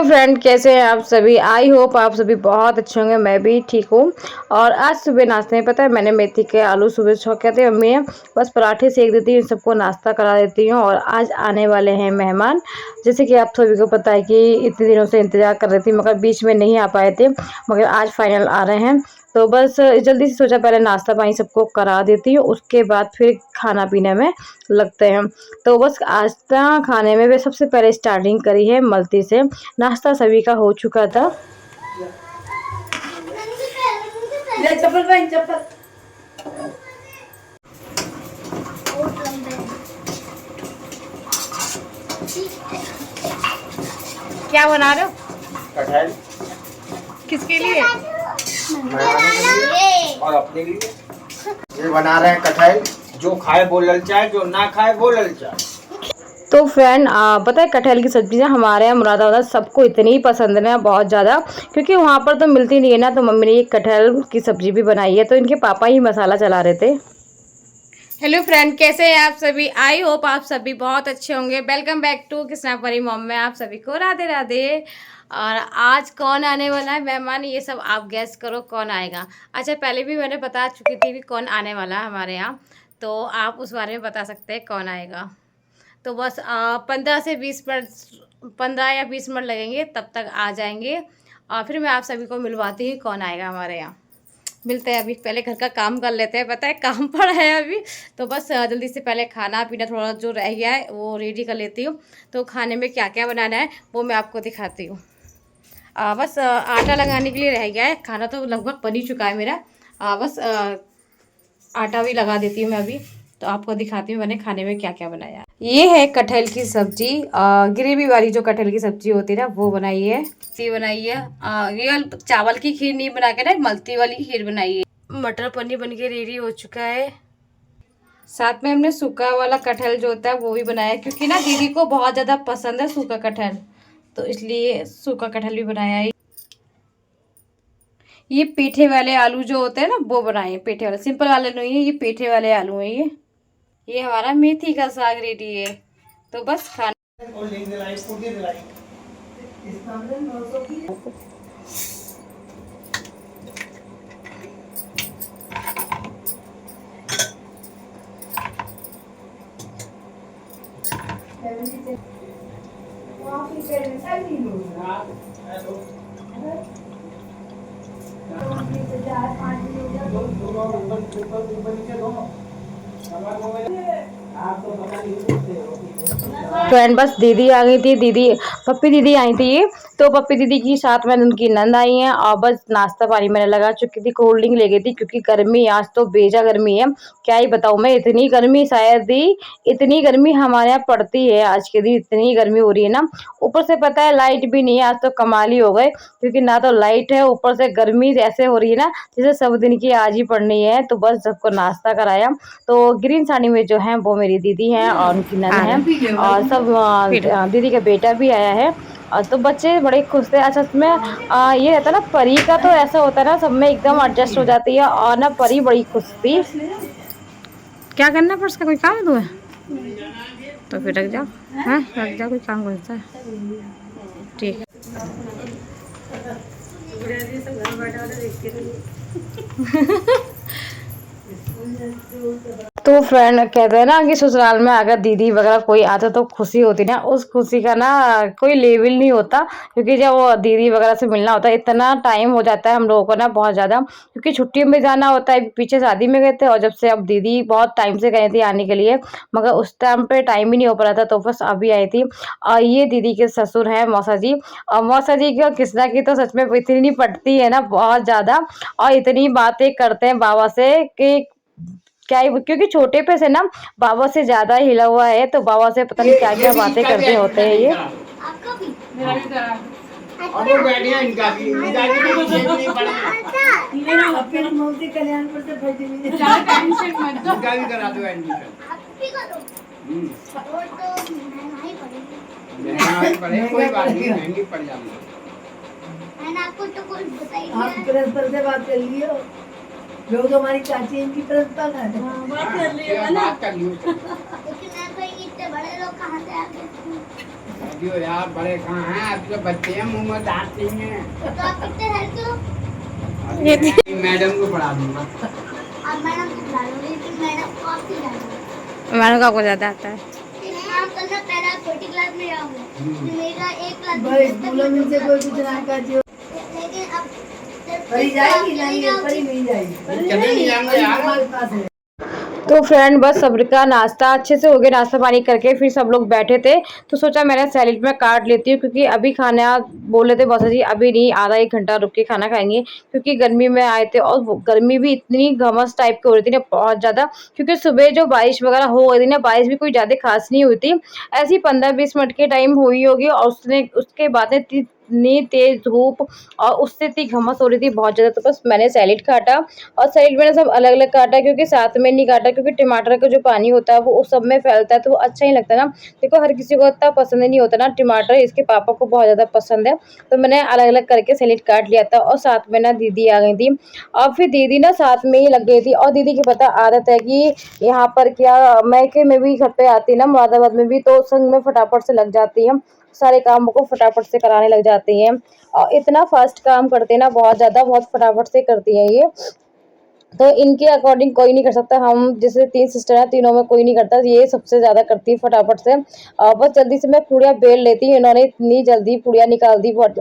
Hello friend, कैसे हैं आप सभी। आई होप आप सभी बहुत अच्छे होंगे। मैं भी ठीक हूँ। और आज सुबह नाश्ते में पता है मैंने मेथी के आलू सुबह छौंके थे मम्मी, बस पराठे सेक देती हूँ, सबको नाश्ता करा देती हूँ। और आज आने वाले हैं मेहमान, जैसे कि आप सभी को पता है कि इतने दिनों से इंतज़ार कर रही थी मगर बीच में नहीं आ पाए थे, मगर आज फाइनल आ रहे हैं। तो बस जल्दी से सोचा पहले नाश्ता पानी सबको करा देती हूँ, उसके बाद फिर खाना पीने में लगते हैं। तो बस नाश्ता खाने में वे सबसे पहले स्टार्टिंग करी है मलती से। नाश्ता सभी का हो चुका था। चप्पल पहन चप्पल। क्या बना रहे हो? कटहल। किसके लिए? और अपने लिए। ये बना रहे हैं कटहल, जो खाए वो ललचाए, जो ना खाए वो ललचाए। तो फ्रेंड पता है कटहल की सब्जी ना हमारे यहाँ मुरादाबाद सबको इतनी पसंद है ना, बहुत ज़्यादा, क्योंकि वहाँ पर तो मिलती नहीं है ना। तो मम्मी ने ये कटहल की सब्जी भी बनाई है, तो इनके पापा ही मसाला चला रहे थे। हेलो फ्रेंड, कैसे हैं आप सभी। आई होप आप सभी बहुत अच्छे होंगे। वेलकम बैक टू कृष्णापरी मॉम में आप सभी को राधे राधे। और आज कौन आने वाला है मेहमान, ये सब आप गैस करो कौन आएगा। अच्छा, पहले भी मैंने बता चुकी थी कि कौन आने वाला है हमारे यहाँ, तो आप उस बारे में बता सकते हैं कौन आएगा। तो बस 15 या 20 मिनट लगेंगे, तब तक आ जाएंगे। और फिर मैं आप सभी को मिलवाती हूँ कौन आएगा हमारे यहाँ। मिलते हैं, अभी पहले घर का काम कर लेते हैं, पता है काम पड़ा है अभी। तो बस जल्दी से पहले खाना पीना थोड़ा जो रह गया है वो रेडी कर लेती हूँ। तो खाने में क्या क्या बनाना है वो मैं आपको दिखाती हूँ। बस आटा लगाने के लिए रह गया है, खाना तो लगभग बन ही चुका है मेरा। बस आटा भी लगा देती हूँ मैं अभी। तो आपको दिखाती हूँ मैंने खाने में क्या क्या बनाया। ये है कटहल की सब्जी, ग्रेवी वाली जो कटहल की सब्जी होती है ना, वो बनाई है। ये बनाई है ये चावल की खीर नहीं बना के ना, मल्टी वाली खीर बनाई है। मटर पनीर बन के रेडी हो चुका है। साथ में हमने सूखा वाला कटहल जो होता है वो भी बनाया है, क्योंकि ना दीदी को बहुत ज़्यादा पसंद है सूखा कटहल, तो इसलिए सूखा कटहल भी बनाया है। ये पेठे वाले आलू जो होते हैं ना वो बनाए हैं, पेठे वाले, सिंपल वाले नहीं है, ये पेठे वाले आलू हैं। ये हमारा मेथी का साग रेडी है। तो बस खाना फ्रेंड, बस दीदी आ गई थी, पप्पी दीदी आई थी। तो पप्पी दीदी की साथ में उनकी नंद आई हैं। और बस नाश्ता पानी मैंने लगा चुकी थी, कोल्ड ड्रिंक ले गई थी, क्योंकि गर्मी आज तो बेजा गर्मी है। क्या ही बताऊँ मैं, इतनी गर्मी शायद ही इतनी गर्मी हमारे यहाँ पड़ती है आज के दिन, इतनी गर्मी हो रही है ना। ऊपर से पता है लाइट भी नहीं है, आज तो कमाल ही हो गए, क्योंकि ना तो लाइट है, ऊपर से गर्मी ऐसे हो रही है ना जैसे सब दिन की आज ही पड़नी है। तो बस सबको नाश्ता कराया। तो ग्रीन साड़ी में जो है वो मेरी दीदी हैं और उनकी नंद है, और सब दीदी का बेटा भी आया है। तो बच्चे बड़े खुश थे। अच्छा, इसमें ये रहता है ना, परी का तो ऐसा होता है ना, सब में एकदम एडजस्ट हो जाती है, और ना परी बड़ी खुश थी। क्या करना पर उसका कोई काम है तुम्हें, तो फिर रख जाओ। हाँ रख जाओ, कोई काम करता है, ठीक है। तो फ्रेंड कहते हैं ना कि ससुराल में अगर दीदी वगैरह कोई आता तो खुशी होती ना, उस खुशी का ना कोई लेवल नहीं होता। क्योंकि जब वो दीदी वगैरह से मिलना होता है, इतना टाइम हो जाता है हम लोगों को ना बहुत ज़्यादा, क्योंकि छुट्टियों में जाना होता है। पीछे शादी में गए थे, और जब से अब दीदी बहुत टाइम से गई थी आने के लिए, मगर उस टाइम पे टाइम ही नहीं हो पा रहा था, तो बस अभी आई थी। और ये दीदी के ससुर हैं मौसा जी, और मौसा जी की और कृष्णा की तो सच में इतनी पटती है ना, बहुत ज़्यादा। और इतनी बातें करते हैं बाबा से कि क्या ही, क्योंकि छोटे पे से ना बाबा से ज्यादा हिला हुआ है, तो बाबा से पता नहीं क्या क्या बातें करते होते हैं ये। और वो बैठिया इनका भी इनका भी करा दो एडमिशन। कोई बात नहीं, महंगी पड़ जाएगी। आपको तो कुछ बताइए, आप प्रिंसिपल से बात कर लियो, जो हमारी चाची इनकी प्रिंसिपल है। बात कर लियो ना, बात कर लियो। लेकिन मैं तो इतने बड़े लोग कहाँ से आ गए। छोटी हो यार, बड़े कहाँ हैं, आप तो बच्चे हैं, मुंह में दांत नहीं है। तो आप कितने हेल्थ हो? अभी मैं मैडम को पढ़ा दूंगा। आप मैडम को बुला लो, लेकिन मैडम को आप ही जाना। मैडम का आपको ज़्यादा आता है। एक काम करना, पहले आप छोटी क्लास में आओ, मेरा एक क्लास बड़े स्कूलों में से कोई कुछ ना कर दियो। लेकिन अब परी जाएगी नहीं, परी नहीं जाएगी, चले नहीं जाएंगे यार। हमारे पास है। तो फ्रेंड बस सब्र का नाश्ता अच्छे से हो गया, नाश्ता पानी करके फिर सब लोग बैठे थे तो सोचा मैंने सैलेड में काट लेती हूँ, क्योंकि अभी खाना बोले थे बस जी अभी नहीं, आधा एक घंटा रुक के खाना खाएंगे, क्योंकि गर्मी में आए थे और गर्मी भी इतनी घमस टाइप की हो रही थी ना बहुत ज़्यादा, क्योंकि सुबह जो बारिश वगैरह हो गई थी ना, बारिश भी कोई ज़्यादा खास नहीं हुई थी, ऐसी 15-20 मिनट के टाइम हुई होगी और उसके बाद इतनी तेज धूप और उससे इतनी घमस हो रही थी बहुत ज़्यादा। तो बस मैंने सैलेड काटा और सैलेड मैंने सब अलग अलग काटा, क्योंकि साथ में नहीं काटा, क्योंकि टमाटर का जो पानी होता है वो उस सब में फैलता है तो वो अच्छा नहीं लगता ना। देखो हर किसी को इतना पसंद नहीं होता ना टमाटर, इसके पापा को बहुत ज़्यादा पसंद है, तो मैंने अलग अलग करके सैलेड काट लिया था। और साथ में ना दीदी आ गई थी और फिर दीदी ना साथ में ही लग गई थी, और दीदी की पता आदत है कि यहाँ पर क्या मैके में भी घर पे आती है ना, मुरादाबाद में भी, तो संग में फटाफट से लग जाती है, सारे कामों को फटाफट से कराने लग जाती हैं और इतना फास्ट काम करते हैं ना, बहुत ज़्यादा बहुत फटाफट से करती हैं ये। तो इनके अकॉर्डिंग कोई नहीं कर सकता, हम जैसे 3 सिस्टर हैं, तीनों में कोई नहीं करता, ये सबसे ज़्यादा करती है फटाफट से। बस जल्दी से मैं पूड़ियाँ बेल लेती हूँ, इन्होंने इतनी जल्दी पूड़ियाँ निकाल दी बहुत।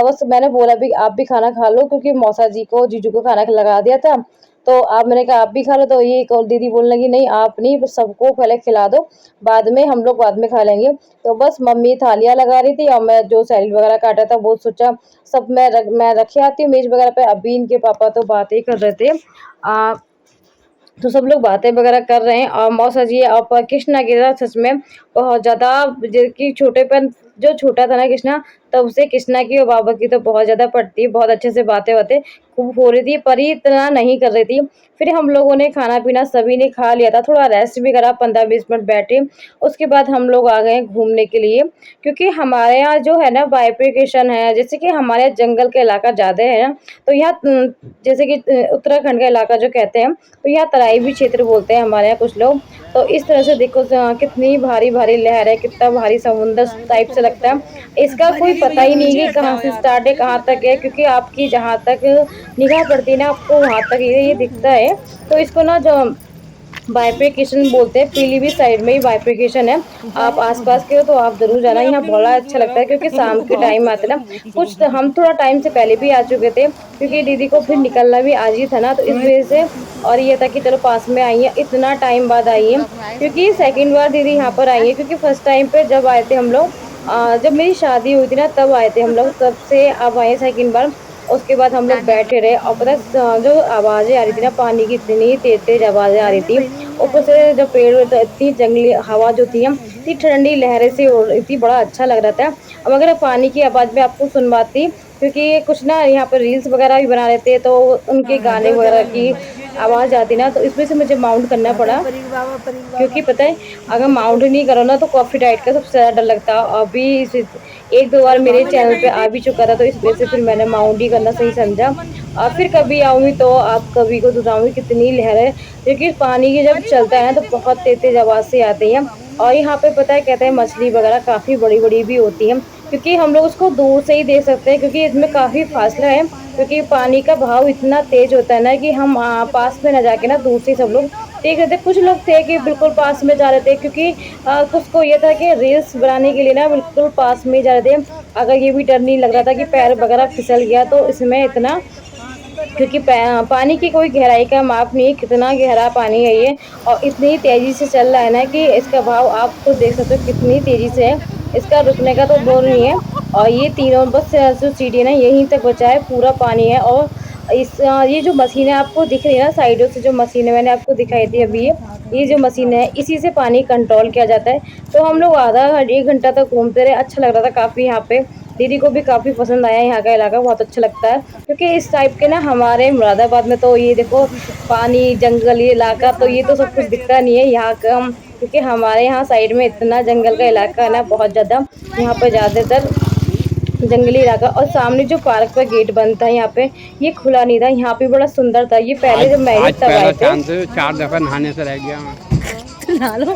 बस मैंने बोला भी आप भी खाना खा लो, क्योंकि मौसा जी को जीजू को खाना लगा दिया था, तो आप मैंने कहा आप भी खा लो, तो ये एक और दीदी बोलने लगी नहीं आप नहीं, बस सबको पहले खिला दो, बाद में हम लोग बाद में खा लेंगे। तो बस मम्मी थालियाँ लगा रही थी और मैं जो सैलेड वगैरह काटा था वो सोचा सब मैं रखे आती हूँ मेज वगैरह पे। अभी इनके पापा तो बातें कर रहे थे, तो सब लोग बातें वगैरह कर रहे हैं और मौसा जी और कृष्णा की तरह सच में बहुत ज़्यादा, कि छोटेपन जो छोटा था ना कृष्णा, तब से कृष्णा की और बाबा की तो बहुत ज़्यादा पड़ती है, बहुत अच्छे से बातें खूब हो रही थी, पर ये इतना नहीं कर रही थी। फिर हम लोगों ने खाना पीना सभी ने खा लिया था, थोड़ा रेस्ट भी करा, 15-20 मिनट बैठे, उसके बाद हम लोग आ गए घूमने के लिए, क्योंकि हमारे यहाँ जो है ना बाइफरकेशन है, जैसे कि हमारे यहाँ जंगल का इलाका ज़्यादा है ना, तो यहाँ जैसे कि उत्तराखंड का इलाका जो कहते हैं, तो यहाँ तराई भी क्षेत्र बोलते हैं हमारे यहाँ कुछ लोग। तो इस तरह से देखो कितनी भारी भारी लहर है, कितना भारी समुद्र टाइप से लगता है, इसका कोई पता ही नहीं कि कहाँ से स्टार्ट है कहाँ तक है, क्योंकि आपकी जहाँ तक निगाह पड़ती है ना आपको वहाँ तक ये दिखता है। तो इसको ना जो बाइफरकेशन बोलते हैं, पीलीभीत साइड में ही बाइफरकेशन है, आप आसपास के हो तो आप जरूर जाना, यहाँ बड़ा अच्छा लगता है, क्योंकि शाम के टाइम आते ना, कुछ तो हम थोड़ा टाइम से पहले भी आ चुके थे, क्योंकि दीदी को फिर निकलना भी आज ही था ना, तो इस वजह से, और ये था कि चलो पास में आई है, इतना टाइम बाद आई है, क्योंकि सेकेंड बार दीदी यहाँ पर आई है, क्योंकि फर्स्ट टाइम पे जब आए थे हम लोग, जब मेरी शादी हुई थी ना तब आए थे हम लोग, तब से अब आए सेकेंड बार। उसके बाद हम लोग बैठे रहे और पता जो आवाज़ें आ रही थी ना पानी की, इतनी तेज तेज आवाज़ें आ रही थी, ऊपर से जब पेड़ तो इतनी जंगली हवा जो थी इतनी ठंडी लहरें से हो रही थी, बड़ा अच्छा लग रहा था। अब अगर पानी की आवाज़ में आपको सुनवाती, क्योंकि कुछ ना यहाँ पर रील्स वगैरह भी बना रहे थे, तो उनके गाने वगैरह की आवाज़ आती ना, तो इस वजह से मुझे माउंट करना पड़ा, क्योंकि पता है अगर माउंट नहीं करो ना तो कॉफ़ी डाइट का सबसे ज़्यादा डर लगता है। अभी 1-2 बार मेरे चैनल पे आ भी चुका था, तो इस वजह से फिर मैंने माउंट ही करना सही समझा। और फिर कभी आऊँगी तो आप कभी को दिखाऊँगी कितनी लहरें, क्योंकि पानी की जब चलता है ना तो बहुत तेज तेज आवाज़ से आती है। और यहाँ पे पता है कहते हैं मछली वगैरह काफ़ी बड़ी बड़ी भी होती हैं, क्योंकि हम लोग उसको दूर से ही देख सकते हैं, क्योंकि इसमें काफ़ी फासला है, क्योंकि पानी का बहाव इतना तेज होता है ना कि हम पास में न जाके ना दूर से सब लोग देख रहे थे। कुछ लोग थे कि बिल्कुल पास में जा रहे थे, क्योंकि कुछ को ये था कि रील्स बनाने के लिए ना बिल्कुल पास में ही जा रहे थे। अगर ये भी डर नहीं लग रहा था कि पैर वगैरह फिसल गया तो इसमें इतना, क्योंकि पानी की कोई गहराई का माप नहीं, कितना गहरा पानी है ये, और इतनी तेज़ी से चल रहा है ना कि इसका भाव आप खुद देख सकते हो कितनी तेज़ी से है, इसका रुकने का तो दौर नहीं है। और ये तीनों बस जो सीढ़ी ना यहीं तक बचा है, पूरा पानी है। और ये जो मशीनें आपको दिख रही है ना साइडों से, जो मशीनें मैंने आपको दिखाई थी अभी, ये जो मशीन है इसी से पानी कंट्रोल किया जाता है। तो हम लोग आधा 1 घंटा तक घूमते रहे, अच्छा लग रहा था काफ़ी यहाँ पे, दीदी को भी काफ़ी पसंद आया, यहाँ का इलाका बहुत अच्छा लगता है, क्योंकि इस टाइप के ना हमारे मुरादाबाद में तो ये देखो पानी जंगल ये इलाका, तो ये तो सब कुछ दिखता नहीं है यहाँ का, क्योंकि हमारे यहाँ साइड में इतना जंगल का इलाका है ना बहुत ज़्यादा, यहाँ पर ज़्यादातर जंगली इलाका। और सामने जो पार्क का गेट बंद था यहाँ पे, ये खुला नहीं था, यहाँ पे बड़ा सुंदर था, ये पहले जब मैरिज तब आए थे। 4 दफा नहाने से रह गया मैं। नहा लो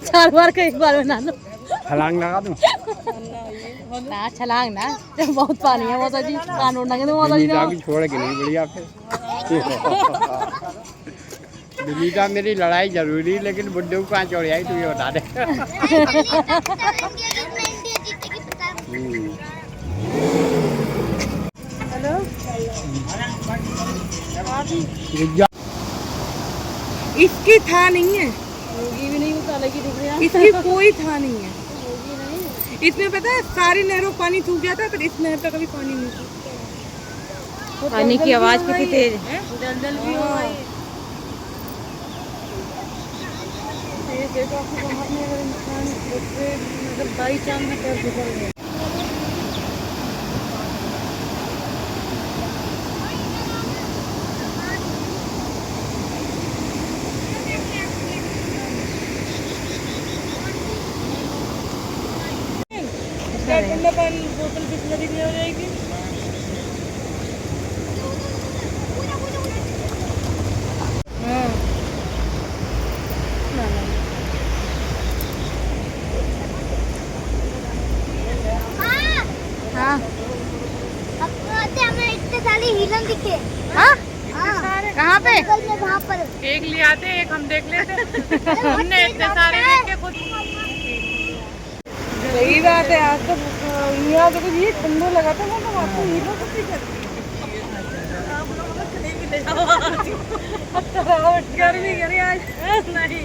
4 बार का 1 बार में नहा लो। छलांग लगा दूं? ना छलांग ना, बहुत पानी है माता जी, कान उड़ना के माता जी विनीता की छोड़ के नहीं बढ़िया फिर। विनीता मेरी लड़ाई जरूरी, लेकिन बुड्ढे को कहाँ छोड़ आई, तू ये बता दे। हेलो, इसकी था नहीं है, होगी भी नहीं, उताले की दिख रही है। इसकी कोई था नहीं है। इसमें पता है सारी नहरों पानी सूख जाता है, पर इस नहर पे कभी पानी नहीं सूखता। पानी की आवाज कितनी तेज है। दलदल भी हो गई। मतलब बाई चांद में पैर फिसल गया। पानी बोतल बिस्लरी भी हो जाएगी। हाँ हमें इतने सारे हिरन दिखे। हाँ हाँ कहाँ पे? जंगल में वहाँ पर एक ले आते, एक हम देख लेते। हमने इतने सारे देखे खुद। सही बात है। आज तो यहाँ देखो ये ठंडा लगा था ना, तो आपको हीरो को गर्मी करी आज नहीं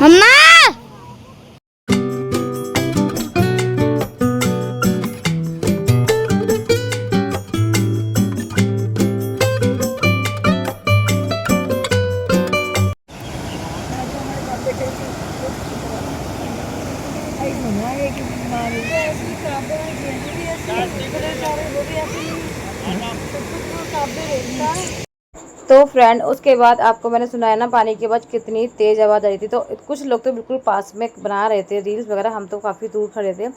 मम्मा। तो फ्रेंड उसके बाद आपको मैंने सुनाया ना पानी के बाद कितनी तेज़ आवाज़ आ रही थी। तो कुछ लोग तो बिल्कुल पास में बना रहे थे रील्स वगैरह, हम तो काफ़ी दूर खड़े थे।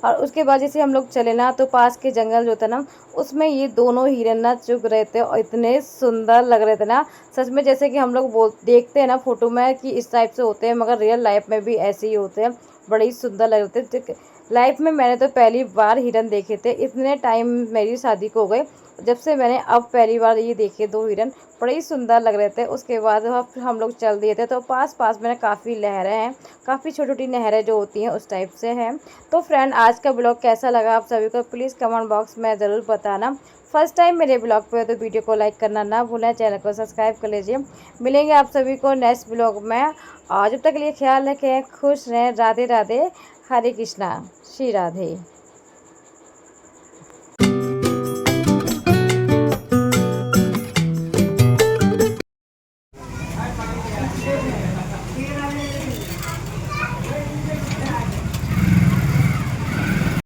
और उसके बाद जैसे हम लोग चले ना, तो पास के जंगल जो था ना, उसमें ये दोनों हिरन ना चुग रहे थे और इतने सुंदर लग रहे थे ना, सच में जैसे कि हम लोग देखते हैं ना फोटो में कि इस टाइप से होते हैं, मगर रियल लाइफ में भी ऐसे ही होते हैं, बड़े ही सुंदर लग रहे थे। लाइफ में मैंने तो पहली बार हिरन देखे थे, इतने टाइम मेरी शादी को हो गए जब से मैंने अब पहली बार ये देखे दो हिरन, बड़े ही सुंदर लग रहे थे। उसके बाद हम लोग चल दिए थे, तो पास में काफ़ी लहरें हैं, काफ़ी छोटी छोटी नहरें जो होती हैं उस टाइप से हैं। तो फ्रेंड आज का ब्लॉग कैसा लगा आप सभी को प्लीज़ कमेंट बॉक्स में ज़रूर बताना। फर्स्ट टाइम मेरे ब्लॉग पे तो वीडियो को लाइक करना ना भूलें, चैनल को सब्सक्राइब कर लीजिए। मिलेंगे आप सभी को नेक्स्ट ब्लॉग में, और जब तक के लिए ख्याल रखें, खुश रहें, राधे राधे, हरे कृष्णा, श्री राधे।